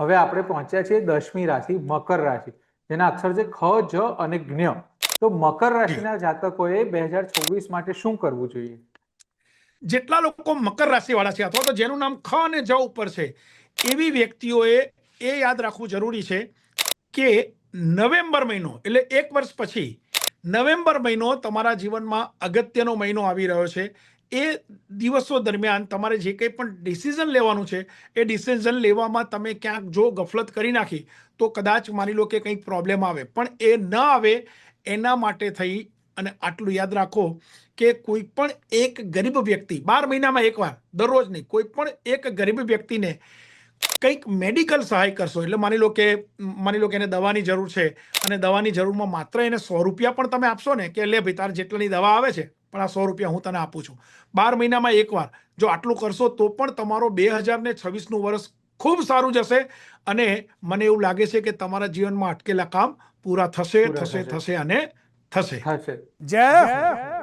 હવે આપણે પહોંચ્યા છીએ 10મી રાશિ મકર રાશિ, જેના અક્ષર છે ખ, જ અને જ્ઞ. તો મકર જી, રાશિના જાતકોએ 2024 માટે શું કરવું જોઈએ? જેટલા લોકો મકર રાશિ વાળા છે અથવા તો જેનું નામ ખ અને જ ઉપર છે એવી વ્યક્તિઓએ એ યાદ રાખવું જરૂરી છે કે નવેમ્બર મહિનો એટલે 1 વર્ષ પછી નવેમ્બર મહિનો તમારા જીવનમાં અગત્યનો મહિનો આવી રહ્યો છે. એ દિવસો દરમિયાન તમારે જે કંઈ પણ ડિસિઝન લેવાનું છે એ ડિસિઝન લેવામાં તમે ક્યાંક જો ગફલત કરી નાખી તો કદાચ માની લો કે કંઈક પ્રોબ્લેમ આવે, પણ એ ન આવે એના માટે થઈ અને આટલું યાદ રાખો કે કોઈ પણ એક ગરીબ વ્યક્તિ 12 મહિનામાં એકવાર, દરરોજ નહીં, કોઈ પણ એક ગરીબ વ્યક્તિને કંઈક મેડિકલ સહાય કરશો. એટલે માની લો કે એને દવાની જરૂર છે અને દવાની જરૂરમાં માત્ર એને 100 રૂપિયા પણ તમે આપશો ને કે લે ભાઈ તારે જેટલાની દવા આવે છે પણ આ 100 રૂપિયા હું તને આપું છું, 12 મહિનામાં એકવાર જો આટલું કરશો તો પણ તમારો 2026નું વર્ષ ખૂબ સારું જશે. અને મને એવું લાગે છે કે તમારા જીવનમાં અટકેલા કામ પૂરા થશે પૂરા થશે થશે થશે અને થશે. થશે. જય હો.